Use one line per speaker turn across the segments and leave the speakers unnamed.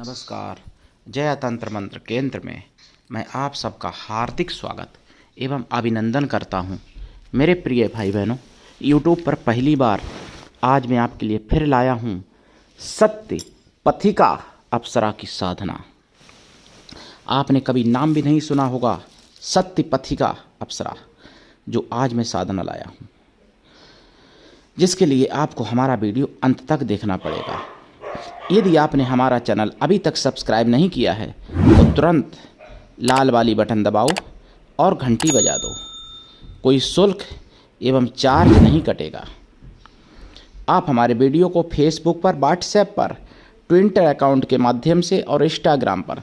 नमस्कार। जया तंत्र मंत्र केंद्र में मैं आप सबका हार्दिक स्वागत एवं अभिनंदन करता हूं। मेरे प्रिय भाई बहनों, यूट्यूब पर पहली बार आज मैं आपके लिए फिर लाया हूं सत्य पथिका अप्सरा की साधना। आपने कभी नाम भी नहीं सुना होगा, सत्य पथिका अप्सरा, जो आज मैं साधना लाया हूं, जिसके लिए आपको हमारा वीडियो अंत तक देखना पड़ेगा। यदि आपने हमारा चैनल अभी तक सब्सक्राइब नहीं किया है तो तुरंत लाल वाली बटन दबाओ और घंटी बजा दो। कोई शुल्क एवं चार्ज नहीं कटेगा। आप हमारे वीडियो को फेसबुक पर, व्हाट्सएप पर, ट्विटर अकाउंट के माध्यम से और इंस्टाग्राम पर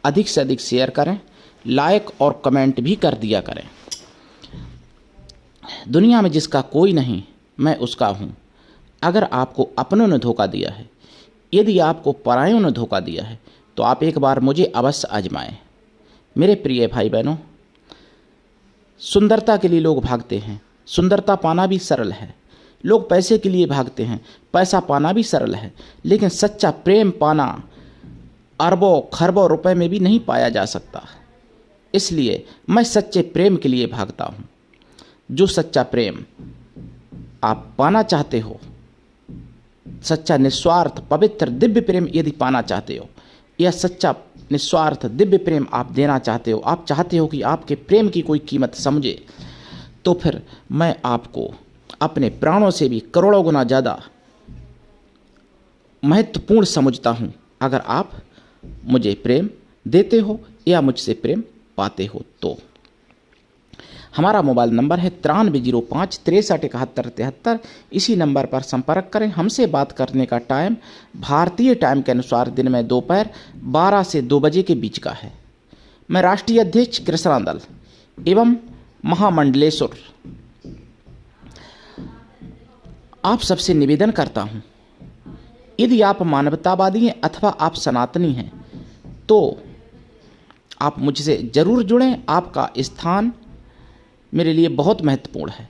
अधिक से अधिक शेयर करें, लाइक और कमेंट भी कर दिया करें। दुनिया में जिसका कोई नहीं, मैं उसका हूँ। अगर आपको अपनों ने धोखा दिया है, यदि आपको परायों ने धोखा दिया है, तो आप एक बार मुझे अवश्य आजमाएं। मेरे प्रिय भाई बहनों, सुंदरता के लिए लोग भागते हैं, सुंदरता पाना भी सरल है। लोग पैसे के लिए भागते हैं, पैसा पाना भी सरल है। लेकिन सच्चा प्रेम पाना अरबों खरबों रुपए में भी नहीं पाया जा सकता। इसलिए मैं सच्चे प्रेम के लिए भागता हूँ। जो सच्चा प्रेम आप पाना चाहते हो, सच्चा निस्वार्थ पवित्र दिव्य प्रेम यदि पाना चाहते हो, या सच्चा निस्वार्थ दिव्य प्रेम आप देना चाहते हो, आप चाहते हो कि आपके प्रेम की कोई कीमत समझे, तो फिर मैं आपको अपने प्राणों से भी करोड़ों गुना ज़्यादा महत्वपूर्ण समझता हूँ अगर आप मुझे प्रेम देते हो या मुझसे प्रेम पाते हो। तो हमारा मोबाइल नंबर है 9305 637173। इसी नंबर पर संपर्क करें। हमसे बात करने का टाइम भारतीय टाइम के अनुसार दिन में दोपहर 12 से 2 बजे के बीच का है। मैं राष्ट्रीय अध्यक्ष कृष्णा दल एवं महामंडलेश्वर आप सबसे निवेदन करता हूं, यदि आप मानवतावादी हैं अथवा आप सनातनी हैं तो आप मुझसे ज़रूर जुड़ें। आपका स्थान मेरे लिए बहुत महत्वपूर्ण है,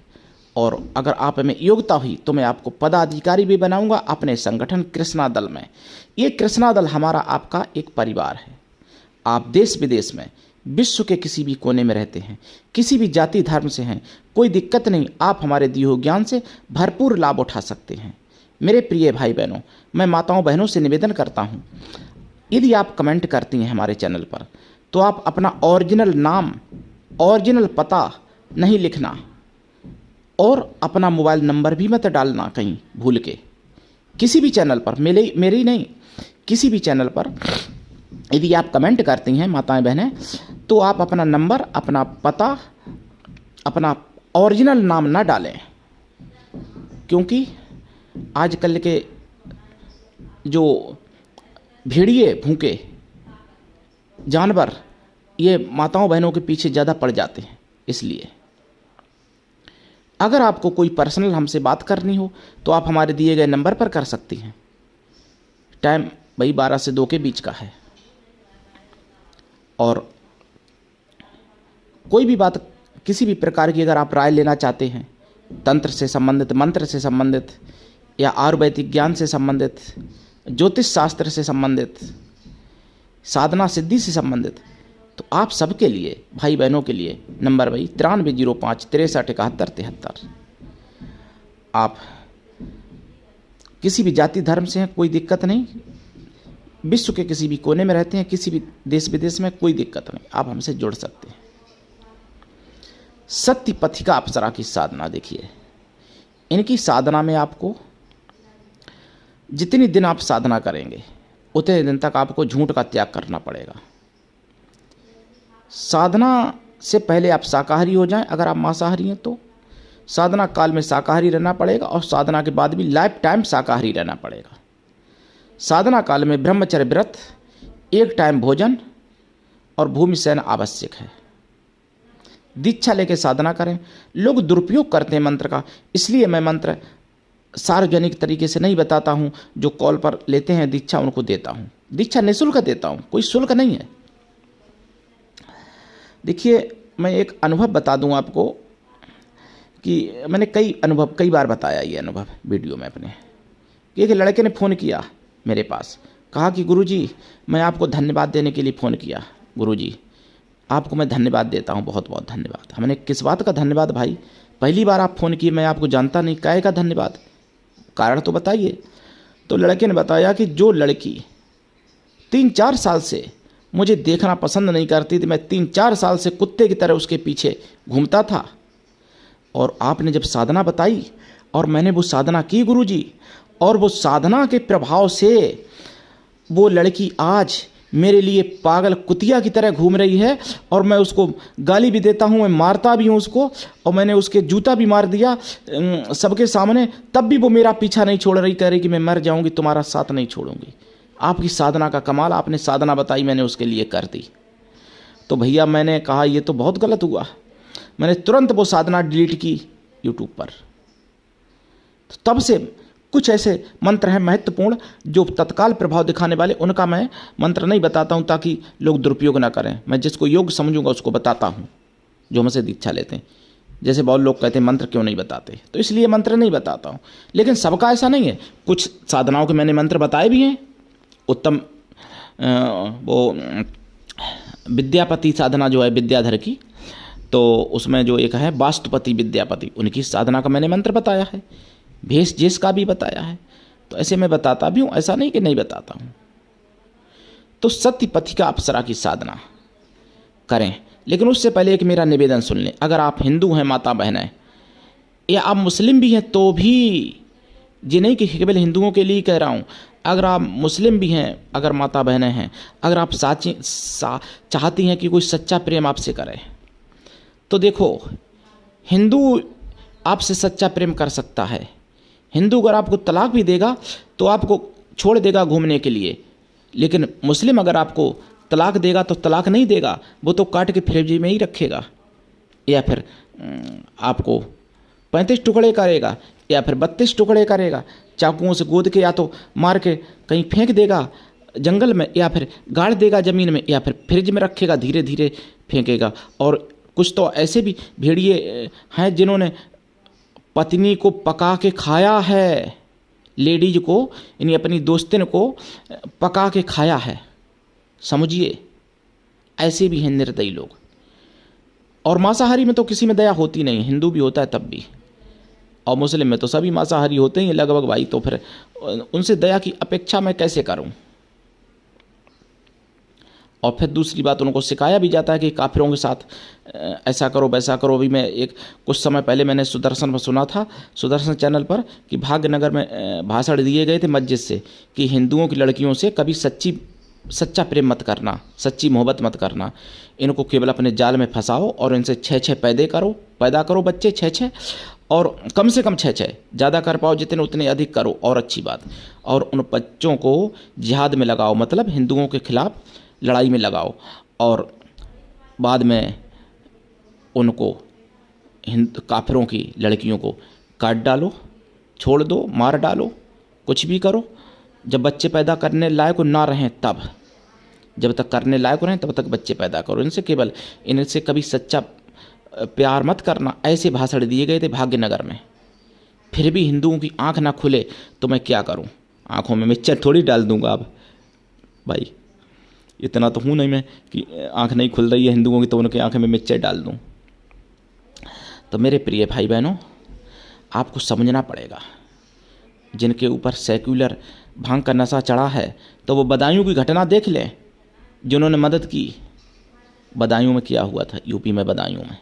और अगर आप में योग्यता हुई तो मैं आपको पदाधिकारी भी बनाऊंगा अपने संगठन कृष्णा दल में। ये कृष्णा दल हमारा आपका एक परिवार है। आप देश विदेश में, विश्व के किसी भी कोने में रहते हैं, किसी भी जाति धर्म से हैं, कोई दिक्कत नहीं, आप हमारे दिए हुए ज्ञान से भरपूर लाभ उठा सकते हैं। मेरे प्रिय भाई बहनों, मैं माताओं बहनों से निवेदन करता हूँ, यदि आप कमेंट करती हैं हमारे चैनल पर, तो आप अपना ओरिजिनल नाम, ओरिजिनल पता नहीं लिखना, और अपना मोबाइल नंबर भी मत डालना कहीं भूल के। किसी भी चैनल पर, मेरी नहीं, किसी भी चैनल पर यदि आप कमेंट करती हैं माताएं बहनें, तो आप अपना नंबर, अपना पता, अपना ओरिजिनल नाम ना डालें, क्योंकि आजकल के जो भेड़िए भूखे जानवर ये माताओं बहनों के पीछे ज़्यादा पड़ जाते हैं। इसलिए अगर आपको कोई पर्सनल हमसे बात करनी हो तो आप हमारे दिए गए नंबर पर कर सकती हैं। टाइम भाई 12 से 2 के बीच का है। और कोई भी बात, किसी भी प्रकार की अगर आप राय लेना चाहते हैं, तंत्र से संबंधित, मंत्र से संबंधित, या आयुर्वेदिक ज्ञान से संबंधित, ज्योतिष शास्त्र से संबंधित, साधना सिद्धि से संबंधित, तो आप सबके लिए, भाई बहनों के लिए नंबर भाई 9305 637173। आप किसी भी जाति धर्म से हैं, कोई दिक्कत नहीं, विश्व के किसी भी कोने में रहते हैं, किसी भी देश विदेश में, कोई दिक्कत नहीं, आप हमसे जुड़ सकते हैं। सत्य पथिका अप्सरा की साधना देखिए। इनकी साधना में आपको जितनी दिन आप साधना करेंगे उतने दिन तक आपको झूठ का त्याग करना पड़ेगा। साधना से पहले आप शाकाहारी हो जाएं, अगर आप मांसाहारी हैं तो साधना काल में शाकाहारी रहना पड़ेगा, और साधना के बाद भी लाइफ टाइम शाकाहारी रहना पड़ेगा। साधना काल में ब्रह्मचर्य व्रत, एक टाइम भोजन और भूमि शयन आवश्यक है। दीक्षा लेके साधना करें। लोग दुरुपयोग करते हैं मंत्र का, इसलिए मैं मंत्र सार्वजनिक तरीके से नहीं बताता हूँ। जो कॉल पर लेते हैं दीक्षा उनको देता हूँ। दीक्षा निःशुल्क देता हूँ, कोई शुल्क नहीं है। देखिए, मैं एक अनुभव बता दूं आपको कि मैंने कई बार बताया ये अनुभव वीडियो में अपने, कि एक लड़के ने फ़ोन किया मेरे पास, कहा कि गुरुजी मैं आपको धन्यवाद देने के लिए फ़ोन किया। गुरुजी आपको मैं धन्यवाद देता हूँ, बहुत बहुत धन्यवाद। हमने किस बात का धन्यवाद भाई, पहली बार आप फ़ोन किए, मैं आपको जानता नहीं, काहे का धन्यवाद, कारण तो बताइए। तो लड़के ने बताया कि जो लड़की 3-4 साल से मुझे देखना पसंद नहीं करती थी, मैं 3-4 साल से कुत्ते की तरह उसके पीछे घूमता था, और आपने जब साधना बताई और मैंने वो साधना की गुरुजी, और वो साधना के प्रभाव से वो लड़की आज मेरे लिए पागल कुतिया की तरह घूम रही है, और मैं उसको गाली भी देता हूँ, मैं मारता भी हूँ उसको, और मैंने उसके जूता भी मार दिया सबके सामने, तब भी वो मेरा पीछा नहीं छोड़ रही, कह रही कि मैं मर जाऊँगी, तुम्हारा साथ नहीं छोड़ूंगी। आपकी साधना का कमाल, आपने साधना बताई, मैंने उसके लिए कर दी। तो भैया मैंने कहा ये तो बहुत गलत हुआ, मैंने तुरंत वो साधना डिलीट की यूट्यूब पर। तो तब से कुछ ऐसे मंत्र हैं महत्वपूर्ण जो तत्काल प्रभाव दिखाने वाले, उनका मैं मंत्र नहीं बताता हूं ताकि लोग दुरुपयोग ना करें। मैं जिसको योग्य समझूंगा उसको बताता हूं, जो हमसे दीक्षा लेते हैं। जैसे बहुत लोग कहते हैं मंत्र क्यों नहीं बताते, तो इसलिए मंत्र नहीं बताता हूं। लेकिन सबका ऐसा नहीं है, कुछ साधनाओं के मैंने मंत्र बताए भी हैं। उत्तम वो विद्यापति साधना जो है विद्याधर की, तो उसमें जो एक है वास्तुपति विद्यापति, उनकी साधना का मैंने मंत्र बताया है, भेष जेस का भी बताया है। तो ऐसे मैं बताता भी हूँ, ऐसा नहीं कि नहीं बताता हूँ। तो सत्य पथिका अप्सरा की साधना करें, लेकिन उससे पहले एक मेरा निवेदन सुन लें। अगर आप हिंदू हैं माता बहनें, या आप मुस्लिम भी हैं तो भी, ये नहीं कि केवल हिंदुओं के लिए कह रहा हूँ, अगर आप मुस्लिम भी हैं, अगर माता बहनें हैं, अगर आप चाहती हैं कि कोई सच्चा प्रेम आपसे करे, तो देखो हिंदू आपसे सच्चा प्रेम कर सकता है। हिंदू अगर आपको तलाक भी देगा तो आपको छोड़ देगा घूमने के लिए, लेकिन मुस्लिम अगर आपको तलाक देगा तो तलाक नहीं देगा, वो तो काट के फ्रिज में ही रखेगा, या फिर आपको 35 टुकड़े करेगा, या फिर 32 टुकड़े करेगा, चाकुओं से गोद के या तो मार के कहीं फेंक देगा जंगल में, या फिर गाड़ देगा ज़मीन में, या फिर फ्रिज में रखेगा, धीरे धीरे फेंकेगा। और कुछ तो ऐसे भी भेड़िए हैं जिन्होंने पत्नी को पका के खाया है, लेडीज को, यानी अपनी दोस्तिन को पका के खाया है, समझिए। ऐसे भी हैं निर्दयी लोग। और मांसाहारी में तो किसी में दया होती नहीं, हिंदू भी होता है तब भी, और मुस्लिम में तो सभी मांसाहारी होते हैं लगभग भाई, तो फिर उनसे दया की अपेक्षा मैं कैसे करूं। और फिर दूसरी बात, उनको सिखाया भी जाता है कि काफिरों के साथ ऐसा करो वैसा करो। अभी मैं कुछ समय पहले मैंने सुदर्शन पर सुना था, सुदर्शन चैनल पर, कि भाग्यनगर में भाषण दिए गए थे मस्जिद से कि हिंदुओं की लड़कियों से कभी सच्चा प्रेम मत करना, सच्ची मोहब्बत मत करना, इनको केवल अपने जाल में फंसाओ और इनसे 6-6 पैदा करो बच्चे, 6-6, और कम से कम 6-6, ज़्यादा कर पाओ जितने उतने अधिक करो, और अच्छी बात। और उन बच्चों को जिहाद में लगाओ, मतलब हिंदुओं के खिलाफ लड़ाई में लगाओ, और बाद में उनको काफिरों की लड़कियों को काट डालो, छोड़ दो, मार डालो, कुछ भी करो। जब बच्चे पैदा करने लायक ना रहें तब, जब तक करने लायक रहें तब तक बच्चे पैदा करो। इनसे कभी सच्चा प्यार मत करना, ऐसे भाषण दिए गए थे भाग्यनगर में। फिर भी हिंदुओं की आंख ना खुले तो मैं क्या करूं, आंखों में मिक्सचर थोड़ी डाल दूंगा अब भाई, इतना तो हूँ नहीं मैं कि आंख नहीं खुल रही है हिंदुओं की तो उनके आंखें में मिक्सचर डाल दूं। तो मेरे प्रिय भाई बहनों, आपको समझना पड़ेगा, जिनके ऊपर सेक्युलर भांग का नशा चढ़ा है तो वो बदायूं की घटना देख लें, जिन्होंने मदद की। बदायूं में क्या हुआ था, यूपी में बदायूं में,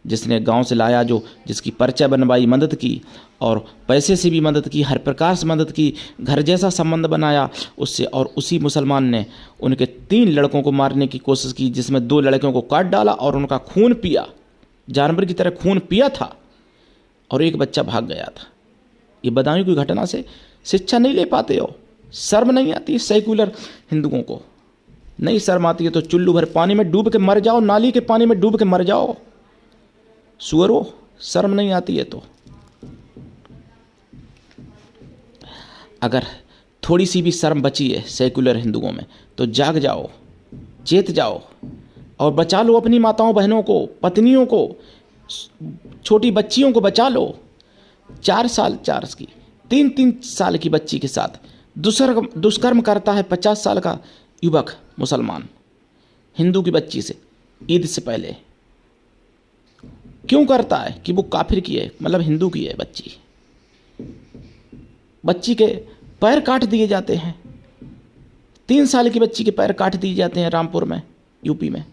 जिसने गांव से लाया, जिसकी पर्चा बनवाई, मदद की, और पैसे से भी मदद की, हर प्रकार से मदद की, घर जैसा संबंध बनाया उससे, और उसी मुसलमान ने उनके 3 लड़कों को मारने की कोशिश की, जिसमें 2 लड़कों को काट डाला और उनका खून पिया, जानवर की तरह खून पिया था, और एक बच्चा भाग गया था। ये बदायूं की घटना से शिक्षा नहीं ले पाते हो, शर्म नहीं आती सेक्युलर हिंदुओं को, नहीं शर्म आती है तो चुल्लू भर पानी में डूब के मर जाओ, नाली के पानी में डूब के मर जाओ, सुअरो, शर्म नहीं आती है तो। अगर थोड़ी सी भी शर्म बची है सेक्युलर हिंदुओं में तो जाग जाओ, चेत जाओ, और बचा लो अपनी माताओं बहनों को, पत्नियों को, छोटी बच्चियों को बचा लो। 4 साल की 3-3 साल की बच्ची के साथ दुष्कर्म करता है 50 साल का युवक मुसलमान हिंदू की बच्ची से ईद से पहले। क्यों करता है? कि वो काफिर की है, मतलब हिंदू की है बच्ची। बच्ची के पैर काट दिए जाते हैं, 3 साल की बच्ची के पैर काट दिए जाते हैं रामपुर में, यूपी में,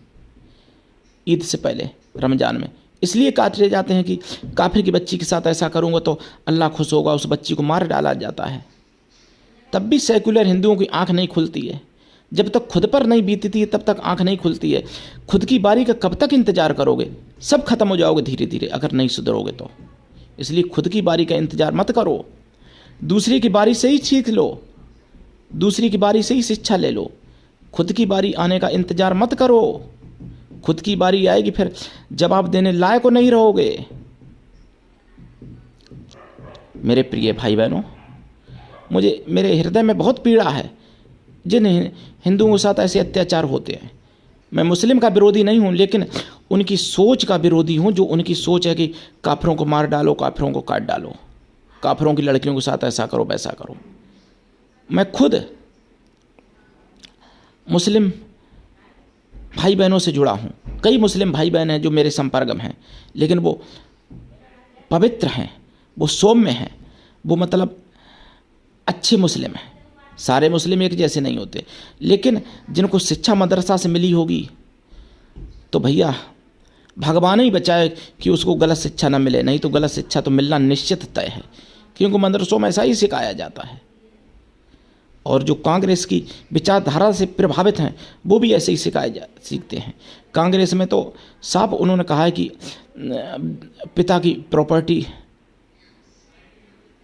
ईद से पहले रमज़ान में। इसलिए काटे जाते हैं कि काफिर की बच्ची के साथ ऐसा करूँगा तो अल्लाह खुश होगा, उस बच्ची को मार डाला जाता है। तब भी सेकुलर हिंदुओं की आंख नहीं खुलती है। जब तक खुद पर नहीं बीतती है तब तक आंख नहीं खुलती है। खुद की बारी का कब तक इंतजार करोगे? सब खत्म हो जाओगे धीरे धीरे अगर नहीं सुधरोगे तो। इसलिए खुद की बारी का इंतजार मत करो, दूसरी की बारी से ही सीख लो, दूसरी की बारी से ही शिक्षा ले लो। खुद की बारी आने का इंतजार मत करो। खुद की बारी आएगी फिर जवाब देने लायक नहीं रहोगे। मेरे प्रिय भाई बहनों, मुझे मेरे हृदय में बहुत पीड़ा है जिन हिंदुओं के साथ ऐसे अत्याचार होते हैं। मैं मुस्लिम का विरोधी नहीं हूँ, लेकिन उनकी सोच का विरोधी हूँ, जो उनकी सोच है कि काफिरों को मार डालो, काफिरों को काट डालो, काफिरों की लड़कियों के साथ ऐसा करो वैसा करो। मैं खुद मुस्लिम भाई बहनों से जुड़ा हूँ, कई मुस्लिम भाई बहन हैं जो मेरे संपर्क में हैं, लेकिन वो पवित्र हैं, वो सौम्य हैं, वो मतलब अच्छे मुस्लिम हैं। सारे मुस्लिम एक जैसे नहीं होते, लेकिन जिनको शिक्षा मदरसा से मिली होगी तो भैया भगवान ही बचाए कि उसको गलत शिक्षा न मिले, नहीं तो गलत शिक्षा तो मिलना निश्चित तय है, क्योंकि मदरसों में ऐसा ही सिखाया जाता है। और जो कांग्रेस की विचारधारा से प्रभावित हैं वो भी ऐसे ही सीखते हैं। कांग्रेस में तो साफ उन्होंने कहा है कि पिता की प्रॉपर्टी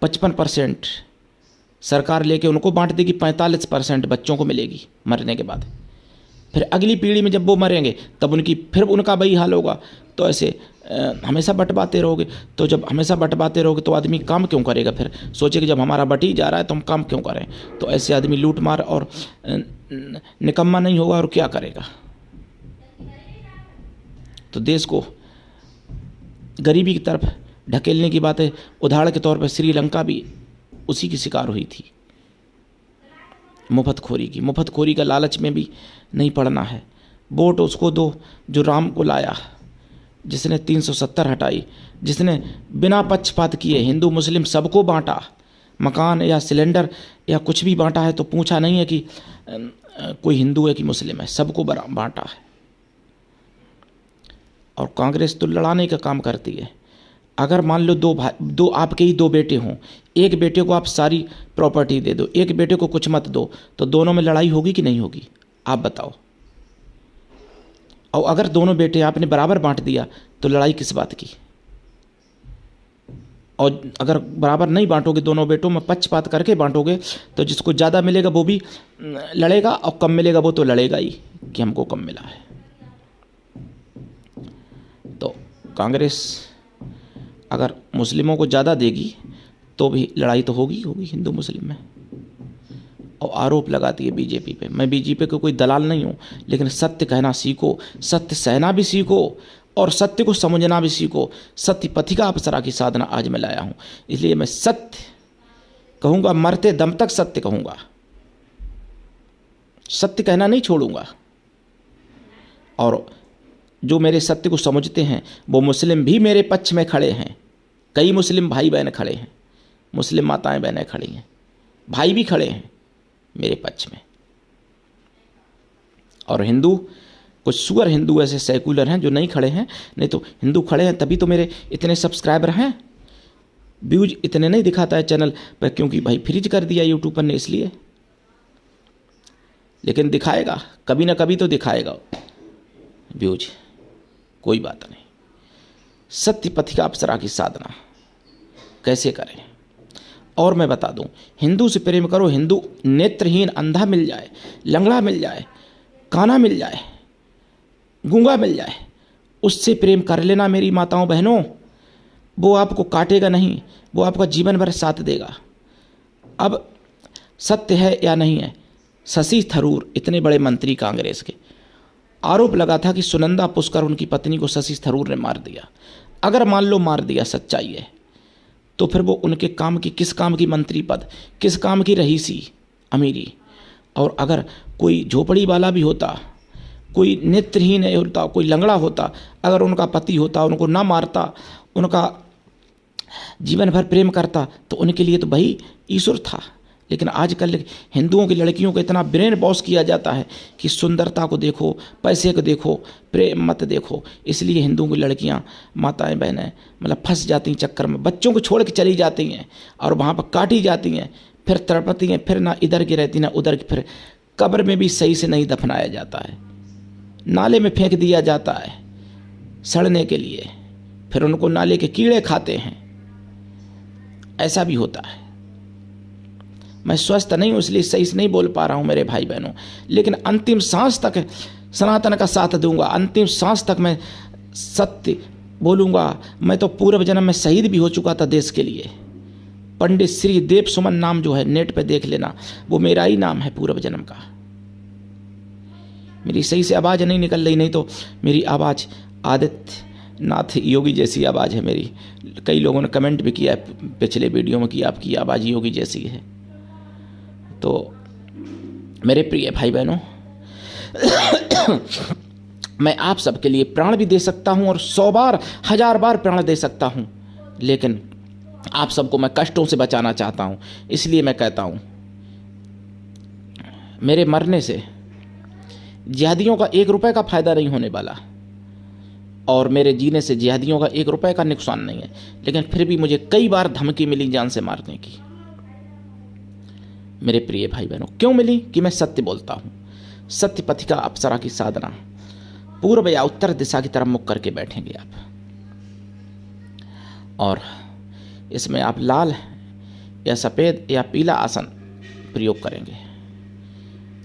55% सरकार लेके उनको बांट देगी, 45% बच्चों को मिलेगी मरने के बाद। फिर अगली पीढ़ी में जब वो मरेंगे तब फिर उनका वही हाल होगा। तो ऐसे हमेशा बंटवाते रहोगे, तो जब हमेशा बंटवाते रहोगे तो आदमी काम क्यों करेगा? फिर सोचे कि जब हमारा बट ही जा रहा है तो हम काम क्यों करें? तो ऐसे आदमी लूट मार और निकम्मा नहीं होगा और क्या करेगा? तो देश को गरीबी की तरफ ढकेलने की बात है। उदाहरण के तौर पर श्रीलंका भी उसी की शिकार हुई थी, मुफ्तखोरी का लालच में भी नहीं पड़ना है। वोट उसको दो जो राम को लाया, जिसने 370 हटाई, जिसने बिना पक्षपात किए हिंदू मुस्लिम सबको बांटा, मकान या सिलेंडर या कुछ भी बांटा है तो पूछा नहीं है कि कोई हिंदू है कि मुस्लिम है, सबको बांटा है। और कांग्रेस तो लड़ाने का काम करती है। अगर मान लो दो आपके ही 2 बेटे हों, एक बेटे को आप सारी प्रॉपर्टी दे दो, एक बेटे को कुछ मत दो, तो दोनों में लड़ाई होगी कि नहीं होगी? आप बताओ। और अगर दोनों बेटे आपने बराबर बांट दिया तो लड़ाई किस बात की? और अगर बराबर नहीं बांटोगे, दोनों बेटों में पक्षपात करके बांटोगे, तो जिसको ज़्यादा मिलेगा वो भी लड़ेगा और कम मिलेगा वो तो लड़ेगा ही कि हमको कम मिला है। तो कांग्रेस अगर मुस्लिमों को ज़्यादा देगी तो भी लड़ाई तो होगी हिंदू मुस्लिम में। और आरोप लगाती है बीजेपी पे। मैं बीजेपी का कोई दलाल नहीं हूँ, लेकिन सत्य कहना सीखो, सत्य सहना भी सीखो और सत्य को समझना भी सीखो। सत्य पथिका अप्सरा की साधना आज मैं लाया हूँ, इसलिए मैं सत्य कहूँगा, मरते दम तक सत्य कहूँगा, सत्य कहना नहीं छोड़ूंगा। और जो मेरे सत्य को समझते हैं वो मुस्लिम भी मेरे पक्ष में खड़े हैं। कई मुस्लिम भाई बहन खड़े हैं, मुस्लिम माताएं बहनें खड़ी हैं, भाई भी खड़े हैं मेरे पक्ष में। और हिंदू, कुछ सुअर हिंदू ऐसे सेकुलर हैं जो नहीं खड़े हैं, नहीं तो हिंदू खड़े हैं तभी तो मेरे इतने सब्सक्राइबर हैं। व्यूज इतने नहीं दिखाता है चैनल पर, क्योंकि भाई फ्रीज कर दिया यूट्यूब पर ने, इसलिए। लेकिन दिखाएगा, कभी ना कभी तो दिखाएगा व्यूज, कोई बात नहीं। सत्य पथिका अप्सरा की साधना कैसे करें? और मैं बता दूं, हिंदू से प्रेम करो। हिंदू नेत्रहीन अंधा मिल जाए, लंगड़ा मिल जाए, काना मिल जाए, गूंगा मिल जाए, उससे प्रेम कर लेना मेरी माताओं बहनों। वो आपको काटेगा नहीं, वो आपका जीवन भर साथ देगा। अब सत्य है या नहीं है, शशि थरूर इतने बड़े मंत्री कांग्रेस के, आरोप लगा था कि सुनंदा पुष्कर उनकी पत्नी को शशि थरूर ने मार दिया। अगर मान लो मार दिया, सच्चाई है, तो फिर वो उनके काम की, किस काम की मंत्री पद, किस काम की रहीसी, अमीरी। और अगर कोई झोपड़ी वाला भी होता, कोई नेत्रहीन होता, कोई लंगड़ा होता, अगर उनका पति होता, उनको ना मारता, उनका जीवन भर प्रेम करता, तो उनके लिए तो वही ईश्वर था। लेकिन आजकल हिंदुओं की लड़कियों को इतना ब्रेन वॉश किया जाता है कि सुंदरता को देखो, पैसे को देखो, प्रेम मत देखो। इसलिए हिंदुओं की लड़कियां, माताएं बहनें मतलब फंस जाती हैं चक्कर में, बच्चों को छोड़ के चली जाती हैं और वहाँ पर काटी जाती हैं, फिर तड़पती हैं, फिर ना इधर की रहती ना उधर की, फिर कब्र में भी सही से नहीं दफनाया जाता है, नाले में फेंक दिया जाता है सड़ने के लिए, फिर उनको नाले के कीड़े खाते हैं। ऐसा भी होता है। मैं स्वस्थ नहीं हूँ इसलिए सही से नहीं बोल पा रहा हूँ मेरे भाई बहनों, लेकिन अंतिम सांस तक सनातन का साथ दूंगा, अंतिम सांस तक मैं सत्य बोलूँगा। मैं तो पूर्व जन्म में शहीद भी हो चुका था देश के लिए। पंडित श्री देव सुमन नाम जो है नेट पे देख लेना, वो मेरा ही नाम है पूर्व जन्म का। मेरी सही से आवाज़ नहीं निकल रही, नहीं तो मेरी आवाज़ आदित्य नाथ योगी जैसी आवाज़ है मेरी। कई लोगों ने कमेंट भी किया है पिछले वीडियो में कि आपकी आवाज़ योगी जैसी है। तो मेरे प्रिय भाई बहनों, मैं आप सबके लिए प्राण भी दे सकता हूं और 100 बार 1000 बार प्राण दे सकता हूं, लेकिन आप सबको मैं कष्टों से बचाना चाहता हूं। इसलिए मैं कहता हूं, मेरे मरने से जिहादियों का 1 रुपए का फ़ायदा नहीं होने वाला और मेरे जीने से जिहादियों का 1 रुपए का नुकसान नहीं है। लेकिन फिर भी मुझे कई बार धमकी मिली जान से मारने की। मेरे प्रिय भाई बहनों, क्यों मिली? कि मैं सत्य बोलता हूँ। सत्य पथिका अप्सरा की साधना, पूर्व या उत्तर दिशा की तरफ मुख करके बैठेंगे आप, और इसमें आप लाल या सफ़ेद या पीला आसन प्रयोग करेंगे।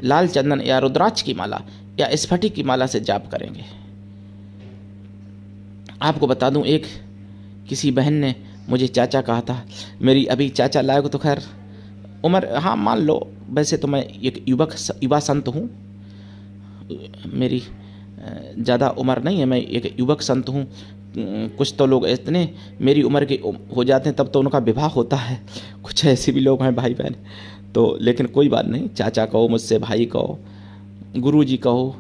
लाल चंदन या रुद्राक्ष की माला या स्फटिक की माला से जाप करेंगे। आपको बता दूं, एक किसी बहन ने मुझे चाचा कहा था। मेरी अभी चाचा लायक तो खैर उम्र, हाँ मान लो, वैसे तो मैं एक युवा संत हूँ, मेरी ज़्यादा उम्र नहीं है, मैं एक युवक संत हूँ। कुछ तो लोग इतने मेरी उम्र के हो जाते हैं तब तो उनका विवाह होता है, कुछ ऐसे भी लोग हैं भाई बहन। तो लेकिन कोई बात नहीं, चाचा कहो मुझसे, भाई कहो, गुरुजी कहो,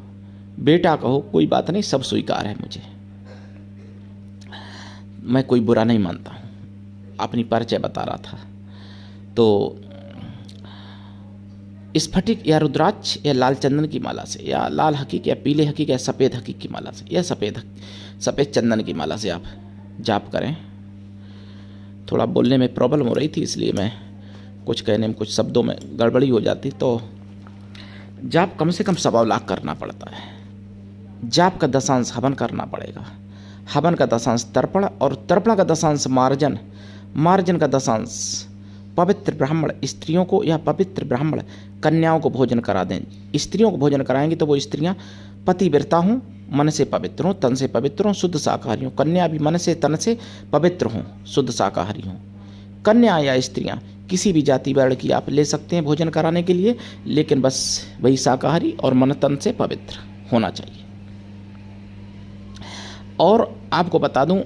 बेटा कहो, कोई बात नहीं, सब स्वीकार है मुझे। मैं कोई बुरा नहीं मानता हूँ, अपनी परिचय बता रहा था। तो स्फटिक या रुद्राक्ष या लाल चंदन की माला से, या लाल हकीक या पीले हकीक या सफ़ेद हकीक की माला से, या सफ़ेद चंदन की माला से आप जाप करें। थोड़ा बोलने में प्रॉब्लम हो रही थी, इसलिए मैं कुछ कहने में, कुछ शब्दों में गड़बड़ी हो जाती। तो जाप कम से कम 1.25 लाख करना पड़ता है। जाप का 10 हवन करना पड़ेगा, हवन का 10 तर्पण, और तर्पण का 10 मार्जन, मार्जन का 10 पवित्र ब्राह्मण स्त्रियों को या पवित्र ब्राह्मण कन्याओं को भोजन करा दें। स्त्रियों को भोजन कराएंगे तो वो स्त्रियां पतिव्रता हों, मन से पवित्र हों, तन से पवित्र हों, शुद्ध शाकाहारी हों। कन्या भी मन से तन से पवित्र हों, शुद्ध शाकाहारी हों। कन्या या स्त्रियां किसी भी जाति वर्ण की आप ले सकते हैं भोजन कराने के लिए, लेकिन बस वही शाकाहारी और मन तन से पवित्र होना चाहिए। और आपको बता दूं,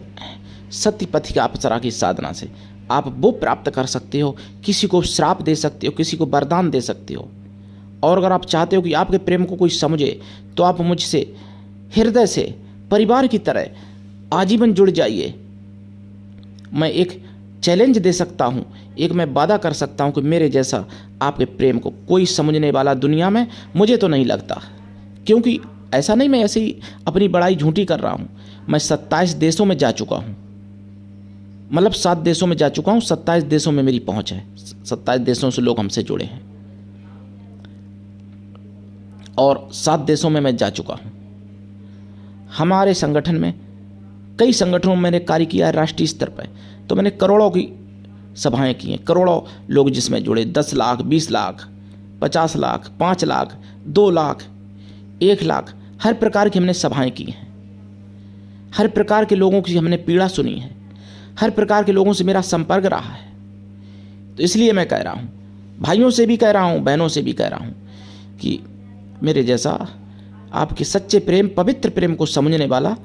सत्य पथिका अप्सरा की साधना से आप वो प्राप्त कर सकते हो, किसी को श्राप दे सकते हो, किसी को वरदान दे सकते हो। और अगर आप चाहते हो कि आपके प्रेम को कोई समझे, तो आप मुझसे हृदय से परिवार की तरह आजीवन जुड़ जाइए। मैं एक चैलेंज दे सकता हूँ, एक मैं वादा कर सकता हूँ कि मेरे जैसा आपके प्रेम को कोई समझने वाला दुनिया में मुझे तो नहीं लगता। क्योंकि ऐसा नहीं मैं ऐसे ही अपनी बड़ाई झूठी कर रहा हूँ। मैं 27 देशों में जा चुका हूँ, मतलब 7 देशों में जा चुका हूँ, 27 देशों में मेरी पहुँच है, 27 देशों से लोग हमसे जुड़े हैं, और 7 देशों में मैं जा चुका हूँ। हमारे संगठन में, कई संगठनों में मैंने कार्य किया है राष्ट्रीय स्तर पर, तो मैंने करोड़ों की सभाएं की हैं, करोड़ों लोग जिसमें जुड़े, 10 लाख, 20 लाख, 50 लाख, 5 लाख, 2 लाख, 1 लाख, हर प्रकार की हमने सभाएं की हैं। हर प्रकार के लोगों की हमने पीड़ा सुनी है, हर प्रकार के लोगों से मेरा संपर्क रहा है। तो इसलिए मैं कह रहा हूँ, भाइयों से भी कह रहा हूँ, बहनों से भी कह रहा हूँ कि मेरे जैसा आपके सच्चे प्रेम, पवित्र प्रेम को समझने वाला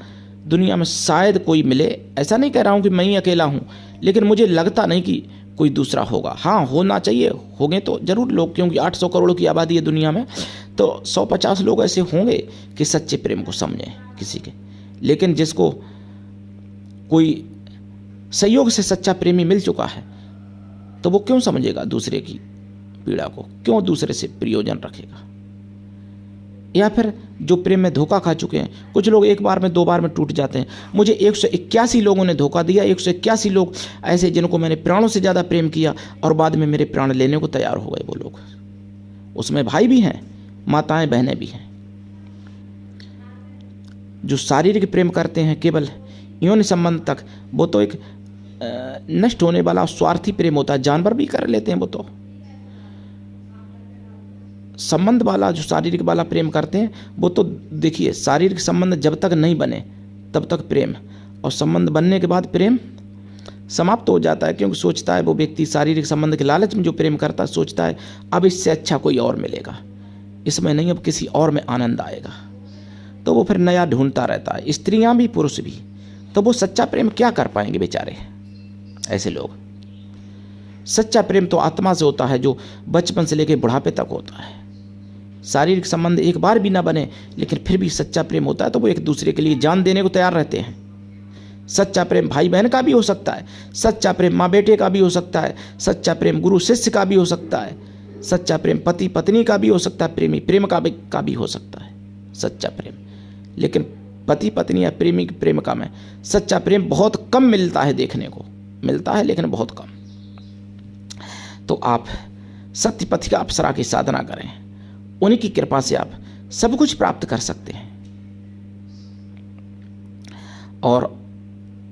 दुनिया में शायद कोई मिले। ऐसा नहीं कह रहा हूँ कि मैं ही अकेला हूँ, लेकिन मुझे लगता नहीं कि कोई दूसरा होगा। हाँ, होना चाहिए, होंगे तो ज़रूर लोग, क्योंकि 800 करोड़ की आबादी है दुनिया में, तो 150 लोग ऐसे होंगे कि सच्चे प्रेम को समझें किसी के। लेकिन जिसको कोई संयोग से सच्चा प्रेमी मिल चुका है, तो वो क्यों समझेगा दूसरे की पीड़ा को, क्यों दूसरे से प्रयोजन रखेगा। या फिर जो प्रेम में धोखा खा चुके हैं, कुछ लोग एक बार में, 2 बार में टूट जाते हैं। मुझे 181 लोगों ने धोखा दिया, 181 लोग ऐसे जिनको मैंने प्राणों से ज़्यादा प्रेम किया और बाद में मेरे प्राण लेने को तैयार हो गए वो लोग। उसमें भाई भी हैं, माताएं बहनें भी हैं। जो शारीरिक प्रेम करते हैं केवल यौन संबंध तक, वो तो एक नष्ट होने वाला स्वार्थी प्रेम होता है। जानवर भी कर लेते हैं वो तो। संबंध वाला, जो शारीरिक वाला प्रेम करते हैं, वो तो देखिए, शारीरिक संबंध जब तक नहीं बने तब तक प्रेम, और संबंध बनने के बाद प्रेम समाप्त हो जाता है। क्योंकि सोचता है वो व्यक्ति, शारीरिक संबंध के लालच में जो प्रेम करता है, सोचता है अब इससे अच्छा कोई और मिलेगा, इसमें नहीं, अब किसी और में आनंद आएगा, तो वो फिर नया ढूंढता रहता है। स्त्रियां भी पुरुष भी, तो वो सच्चा प्रेम क्या कर पाएंगे बेचारे ऐसे लोग। सच्चा प्रेम तो आत्मा से होता है, जो बचपन से लेकर बुढ़ापे तक होता है। शारीरिक संबंध एक बार भी ना बने, लेकिन फिर भी सच्चा प्रेम होता है, तो वो एक दूसरे के लिए जान देने को तैयार रहते हैं। सच्चा प्रेम भाई बहन का भी हो सकता है, सच्चा प्रेम माँ बेटे का भी हो सकता है, सच्चा प्रेम गुरु शिष्य का भी हो सकता है, सच्चा प्रेम पति पत्नी का भी हो सकता है, प्रेमी प्रेम का भी हो सकता है सच्चा प्रेम। लेकिन पति पत्नी या प्रेमी प्रेमिका में सच्चा प्रेम बहुत कम मिलता है, देखने को मिलता है लेकिन बहुत कम। तो आप सत्य पथ का अप्सरा की साधना करें, उन्हीं की कृपा से आप सब कुछ प्राप्त कर सकते हैं। और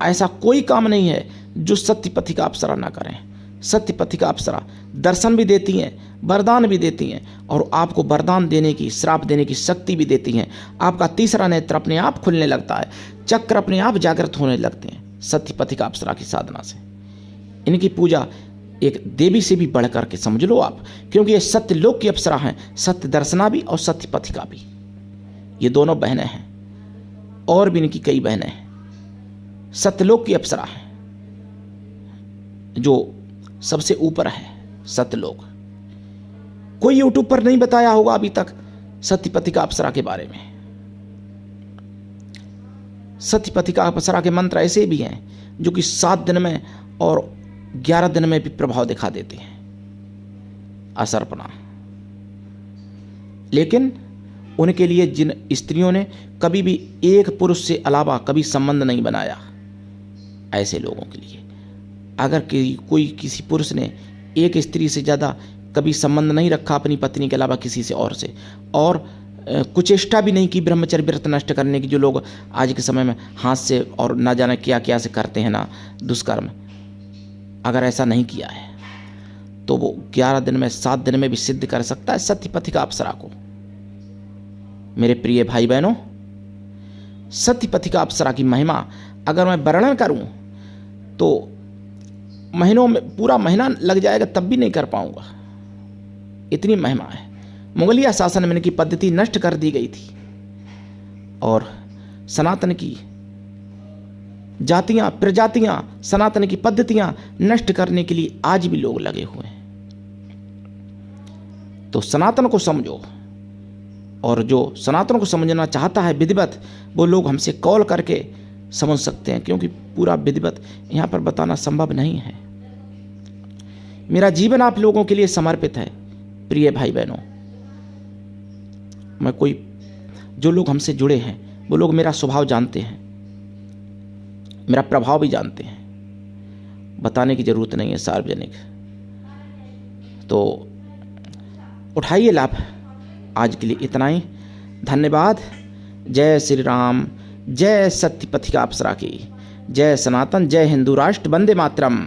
ऐसा कोई काम नहीं है जो सत्य पथ का अप्सरा ना करें। सत्य पथ का अप्सरा दर्शन भी देती हैं, वरदान भी देती हैं, और आपको वरदान देने की, श्राप देने की शक्ति भी देती हैं। आपका तीसरा नेत्र अपने आप खुलने लगता है, चक्र अपने आप जागृत होने लगते हैं सत्य पथ का अप्सरा की साधना से। इनकी पूजा एक देवी से भी बढ़ करके समझ लो आप, क्योंकि ये सत्य लोक की अप्सरा हैं, सत्य दर्शना भी और सत्य पथिका भी। ये दोनों बहनें हैं, और भी इनकी कई बहनें हैं। सत्यलोक की अप्सरा है जो सबसे ऊपर है, सत्यलोक। कोई यूट्यूब पर नहीं बताया होगा अभी तक सत्य पथिका अप्सरा के बारे में। सत्य पथिका अप्सरा के मंत्र ऐसे भी हैं जो कि 7 दिन में और 11 दिन में भी प्रभाव दिखा देते हैं, असरपना। लेकिन उनके लिए जिन स्त्रियों ने कभी भी एक पुरुष से अलावा कभी संबंध नहीं बनाया, ऐसे लोगों के लिए, अगर कोई किसी पुरुष ने एक स्त्री से ज़्यादा कभी संबंध नहीं रखा अपनी पत्नी के अलावा किसी से और से, और कुचेष्टा भी नहीं की ब्रह्मचर्य व्रत नष्ट करने की, जो लोग आज के समय में हाथ से और ना जाने क्या क्या से करते हैं ना दुष्कर्म, अगर ऐसा नहीं किया है तो वो 11 दिन में 7 दिन में भी सिद्ध कर सकता है सत्य पथिका अप्सरा को। मेरे प्रिय भाई बहनों, सत्य पथिका अप्सरा की महिमा अगर मैं वर्णन करूं तो महीनों में, पूरा महीना लग जाएगा तब भी नहीं कर पाऊंगा, इतनी महिमा है। मुगलिया शासन में इनकी पद्धति नष्ट कर दी गई थी, और सनातन की जातियां, प्रजातियां, सनातन की पद्धतियां नष्ट करने के लिए आज भी लोग लगे हुए हैं। तो सनातन को समझो, और जो सनातन को समझना चाहता है विधिवत, वो लोग हमसे कॉल करके समझ सकते हैं, क्योंकि पूरा विधिवत यहाँ पर बताना संभव नहीं है। मेरा जीवन आप लोगों के लिए समर्पित है प्रिय भाई बहनों। मैं कोई, जो लोग हमसे जुड़े हैं वो लोग मेरा स्वभाव जानते हैं, मेरा प्रभाव भी जानते हैं, बताने की जरूरत नहीं है सार्वजनिक। तो उठाइए लाभ। आज के लिए इतना ही, धन्यवाद। जय श्री राम, जय सत्य पथिका अप्सरा की, जय सनातन, जय हिंदू राष्ट्र, वंदे मातरम।